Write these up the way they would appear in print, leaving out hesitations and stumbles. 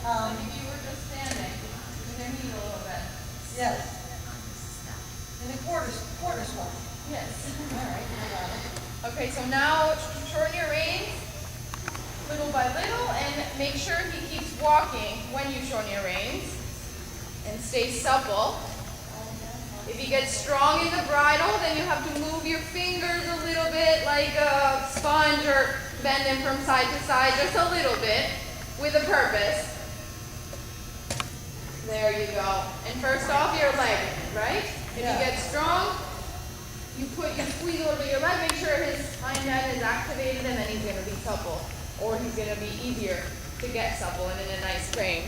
Like if you were just standing, with your knee a little bit. Yes. In a quarter squat. Yes. All right, I got it. Okay, so now shorten your reins little by little and make sure he keeps walking when you shorten your reins and stay supple. If you get strong in the bridle, then you have to move your fingers a little bit like a sponge or bend them from side to side just a little bit with a purpose. There you go. And first off, your leg, right? If you get strong, you squeeze a little bit your leg, make sure his hind end is activated, and then he's going to be supple. Or he's going to be easier to get supple and in a nice frame.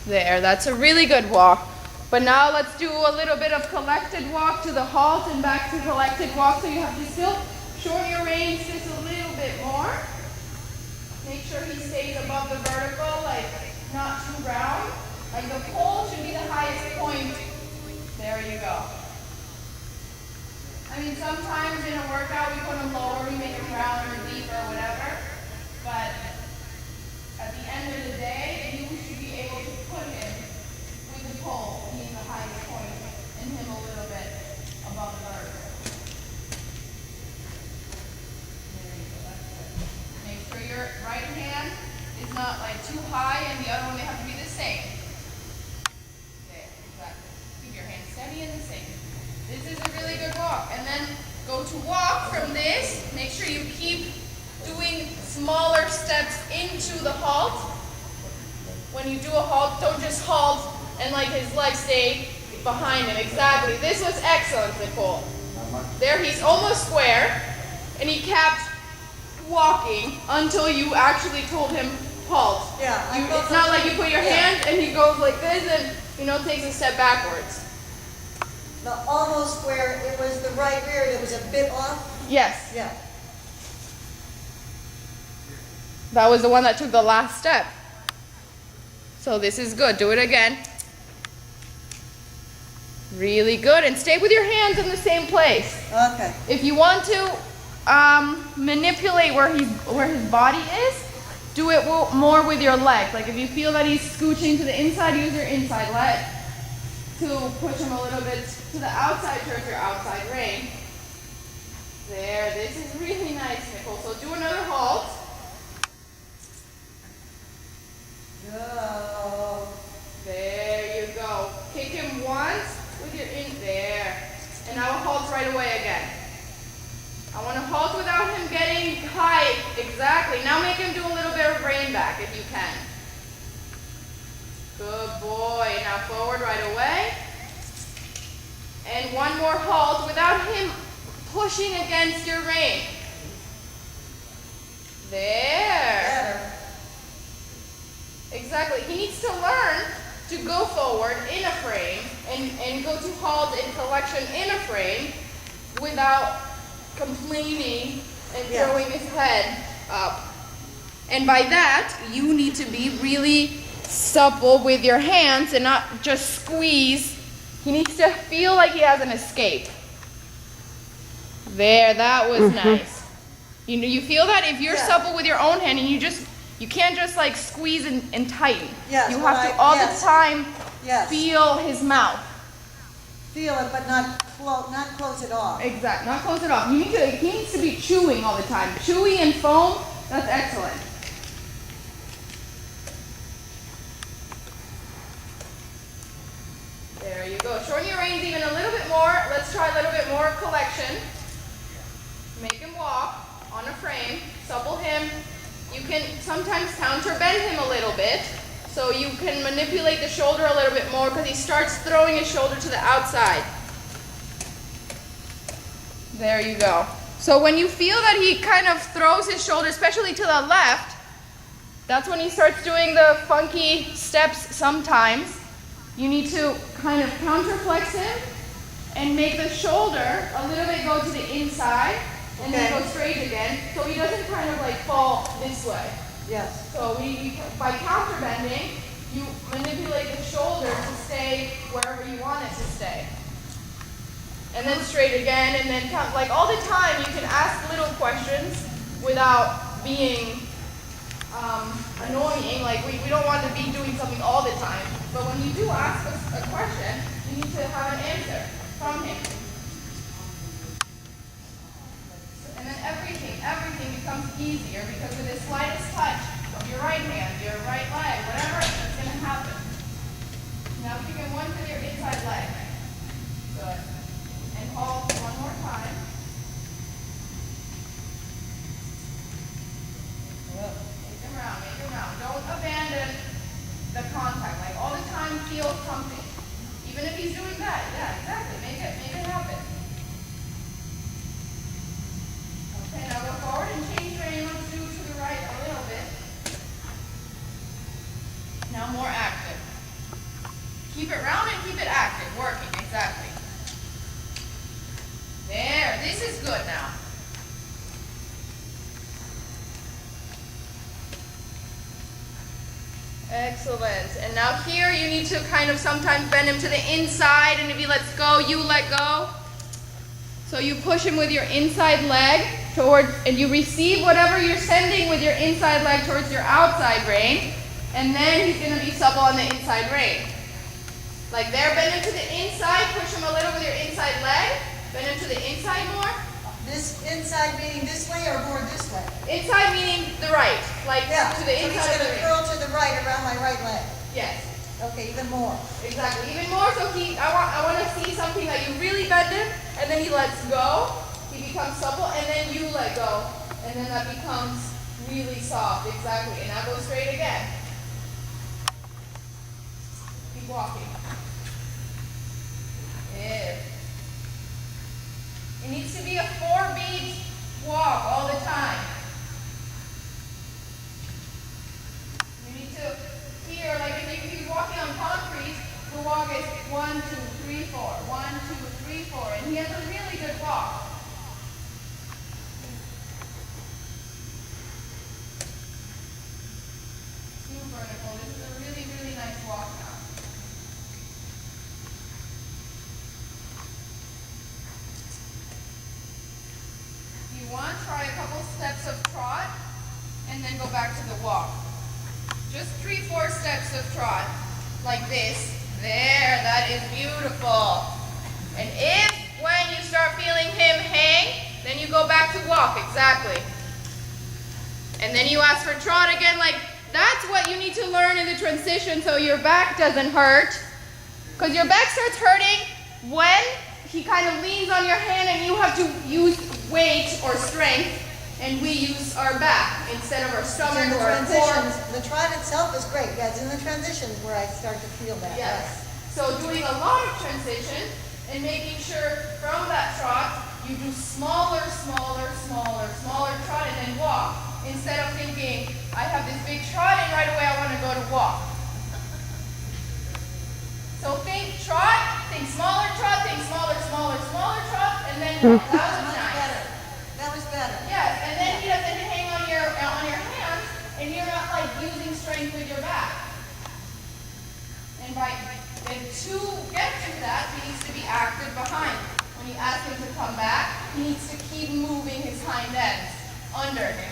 There, that's a really good walk. But now let's do a little bit of collected walk to the halt and back to collected walk. So you have to still shorten your reins just a little bit more. Make sure he stays above the vertical, like not too round. Like the pole should be the highest point. There you go. I mean, sometimes in a workout we put him lower, we make him round or deep or whatever. But at the end of the day, you should be able to put him with the pole being the highest point and him a little bit above the vertical. There you go, that's good. Make sure your right hand is not like too high and the other one, they have to be the same. There, exactly. Keep your hand steady and the same. This is a really good walk. And then go to walk from this. Make sure you keep doing smaller steps into the halt. When you do a halt, don't just halt and like his legs stay behind him. Exactly. This was excellent, Nicole. There, he's almost square, and he kept walking until you actually told him halt. Yeah. It's not like you put your hand and he goes like this and takes a step backwards. The almost where it was the right rear, it was a bit off. Yes. Yeah. That was the one that took the last step. So this is good. Do it again. Really good. And stay with your hands in the same place. Okay. If you want to manipulate where his body is, do it more with your legs. Like if you feel that he's scooching to the inside, use your inside leg to push him a little bit to the outside towards your outside rein. There. This is really nice, Nicole. So do another halt. Go. There you go. Kick him once with your in there. And now halt right away again. I want to halt without him getting high. Exactly. Now make him do a little bit of rein back if you can. Good boy. Now forward right away. And one more halt without him pushing against your rein. There. Better. Exactly. He needs to learn to go forward in a frame and go to halt in collection in a frame without complaining and throwing his head up. And by that, you need to be really supple with your hands and not just squeeze. He needs to feel like he has an escape. There, that was nice. You feel that if you're supple with your own hand and you can't just like squeeze and tighten. Yes, you have to all the time feel his mouth. Feel it, but not close it off. Exactly, not close it off. He needs to be chewing all the time. Chewy and foam, that's excellent. There you go. Shorten your reins even a little bit more. Let's try a little bit more collection. Make him walk on a frame. Supple him. You can sometimes counterbend him a little bit. So you can manipulate the shoulder a little bit more because he starts throwing his shoulder to the outside. There you go. So when you feel that he kind of throws his shoulder, especially to the left, that's when he starts doing the funky steps sometimes. You need to kind of counterflex him and make the shoulder a little bit go to the inside and then go straight again, so he doesn't kind of like fall this way. Yes. So by counterbending, you manipulate the shoulder to stay wherever you want it to stay. And then straight again, and then like all the time you can ask little questions without being annoying. Like we don't want to be doing something all the time. But when you do ask us a question, you need to have an answer from him. And then everything becomes easier because with the slightest touch of your right hand, your right leg, whatever, it's going to happen. Now kick him once with your inside leg. Good. And hold one more time. Make him round, make him round. Don't abandon the contact. Like all the time feel something. Even if he's doing that. Yeah, exactly. Make it happen. Okay, now go forward and change your aim to the right a little bit. Now more active. Keep it round and keep it active. Working, exactly. There, this is good now. Excellent. And now here you need to kind of sometimes bend him to the inside, and if he lets go, you let go. So you push him with your inside leg towards, and you receive whatever you're sending with your inside leg towards your outside rein, and then he's going to be supple on the inside rein. Like there, bend him to the inside, push him a little with your inside leg, bend him to the inside more. This inside meaning this way or more this way? Inside meaning the right, like to the So inside he's of the going to ring. curl to the right around my right leg. Yes, Okay, even more. exactly. Even more, so I want to see something that you really bend him, and then he lets go, he becomes supple, and then you let go, and then that becomes really soft, exactly. And now go straight again. Keep walking. Yeah. It needs to be a 4-beat walk all the time. You need to hear, like if you're walking on concrete, the walk is 1, 2, 3, 4, 1, 2, 3, 4, and he has a really good walk. Super, Nicole. This is a really, really nice walk now. If you want, try a couple steps of trot, and then go back to the walk. Just 3-4 steps of trot, like this. There, that is beautiful. And if, when you start feeling him hang, then you go back to walk, exactly. And then you ask for trot again, like that's what you need to learn in the transition so your back doesn't hurt. Because your back starts hurting when he kind of leans on your hand and you have to use weight or strength, and we use our back instead of our stomach or our core. The trot itself is great. Yeah, it's in the transitions where I start to feel that. Yes. So doing a lot of transition and making sure from that trot you do smaller trot and then walk. Instead of thinking, I have this big trot and right away I want to go to walk. So think trot, think smaller trot, think smaller trot, and then walk. That was nice. That was better. Yes, and then he doesn't hang on your hands, and you're not like using strength with your back. And to get to that, he needs to be active behind. When you ask him to come back, he needs to keep moving his hind ends under him.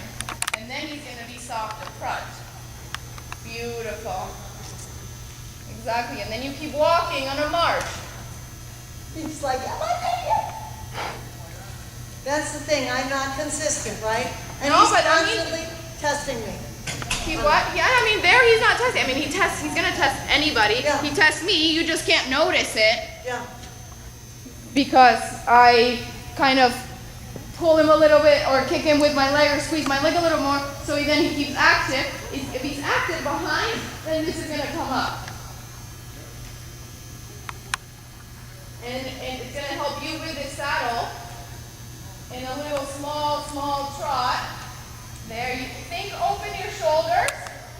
And then he's going to be soft in front. Beautiful. Exactly. And then you keep walking on a march. He's like, am I there? That's the thing. I'm not consistent, right? And No, he's but I mean- constantly testing me. He what? Yeah, I mean, there he's not testing. I mean, he's going to test anybody. Yeah. He tests me. You just can't notice it. Yeah. Because I kind of pull him a little bit or kick him with my leg or squeeze my leg a little more so then he keeps active. If he's active behind, then this is going to come up. And it's going to help you with the saddle in a little small trot. There, you think open your shoulders.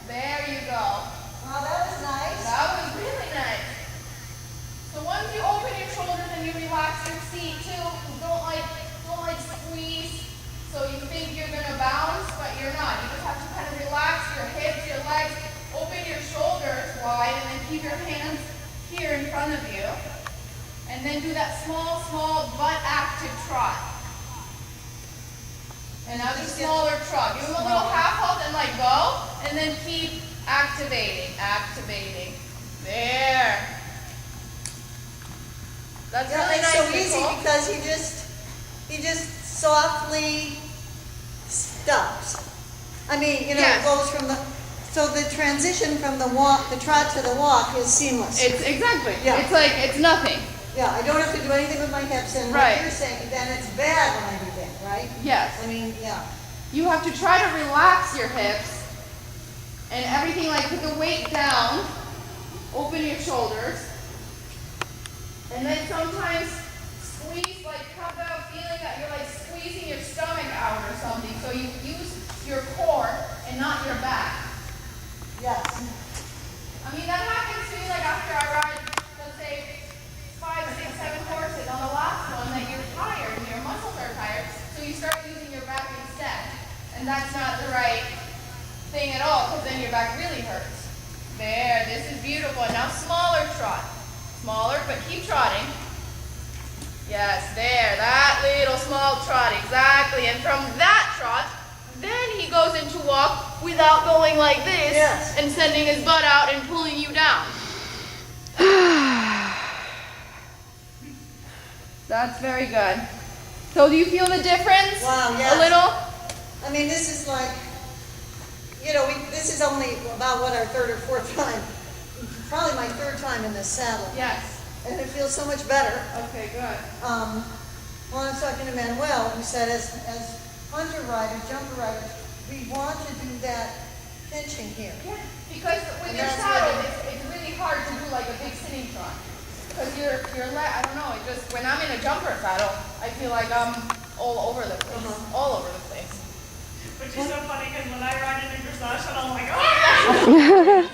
There you go. Oh, that was nice. That was really nice. So once you open your shoulders and you relax your seat too, don't like squeeze. So you think you're gonna bounce, but you're not. You just have to kind of relax your hips, your legs, open your shoulders wide, and then keep your hands here in front of you. And then do that small but active trot. And now the smaller trot. Give him a little half halt and let go. activating. There. That's Yeah, really it's nice, so easy Nicole. because he just softly stops. I mean, you know, Yes. it goes from so the transition from the trot to the walk is seamless. It's exactly. Yeah. It's like it's nothing. Yeah, I don't have to do anything with my hips, and Right. what you're saying, then it's bad when I do that, right? Yes. I mean, yeah. You have to try to relax your hips and everything, like put the weight down, open your shoulders, and then sometimes squeeze, like come out feeling that you're like squeezing your stomach out or something. So you use your core and not your back. Yes. I mean, that happens to me like after I ride, let's say, 5, 6, 7 horses on the last one that you're tired and your muscles are tired, so you start using your back instead. And that's not the right thing at all, because then your back really hurts. There, this is beautiful. Now smaller trot. Smaller, but keep trotting. Yes, there, that little small trot, exactly. And from that trot, then he goes into walk without going like this Yes. and sending his butt out and pulling you down. That's very good. So do you feel the difference? Wow, yes. A little? I mean, this is like, you know, this is only about what, our third or fourth time. Probably my third time in this saddle. Yes. And it feels so much better. Okay, good. Well, I was talking to Manuel, who said as hunter riders, jumper riders, we want to do that pinching here. Yeah, because with And your that's saddle, what it's really hard to do like a big sitting trot. Because your leg, I don't know, it just, when I'm in a jumper saddle, I feel like I'm all over the place. All over the place. Which is so funny because when I ride in a dressage, I'm like, oh!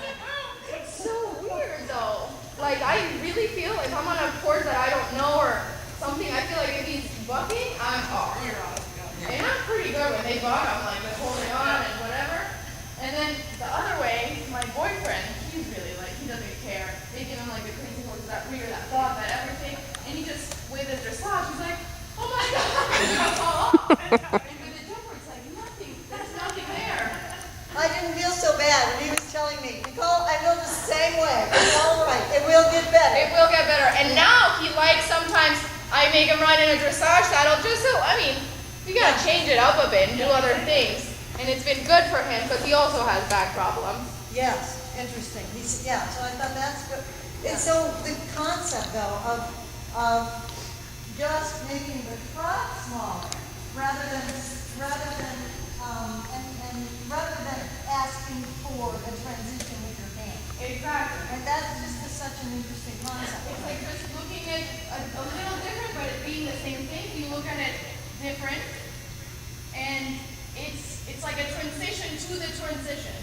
It's so weird though. Like I really feel if I'm on a horse that I don't know or something, I feel like if he's bucking, I'm off. And I'm pretty good when they buck, I'm like just holding on and whatever. And then the other way, my boyfriend, he's really like, he doesn't care. They give him like the crazy horse, that rear, that thought, that everything. And he just, with his dressage, he's like, oh my God, I fall off. And with the jumper, it's like nothing, there's nothing there. I didn't feel so bad, and he was telling me, Nicole, I feel the same way. It's all right. It will get better. It will get better. And now he likes sometimes I make him ride in a dressage saddle just so, I mean, you gotta change it up a bit and do other things. And it's been good for him because he also has back problems. Yes, interesting. Yeah, so I thought that's good. And so the concept, though, of just making the trot smaller rather than asking for a transition with your hand. Exactly. And that's just such an interesting concept. It's like just looking at a little different, but it being the same thing. You look at it different, and it's like a transition to the transition.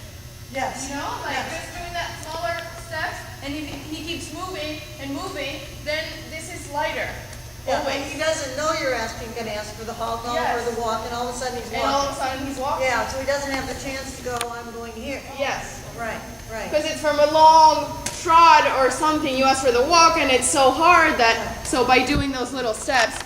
Yes. You know, like Yes. just doing that smaller steps, and if he keeps moving and moving, then this is lighter. Yeah, and Always. he doesn't know you're going to ask for the halt or Yes. the walk, and all of a sudden he's And walking. all of a sudden he's walking. Yeah, so he doesn't have the chance to go, I'm going here. Yes. Right, right. Because it's from a long trot or something, you ask for the walk, and it's so hard that, so by doing those little steps,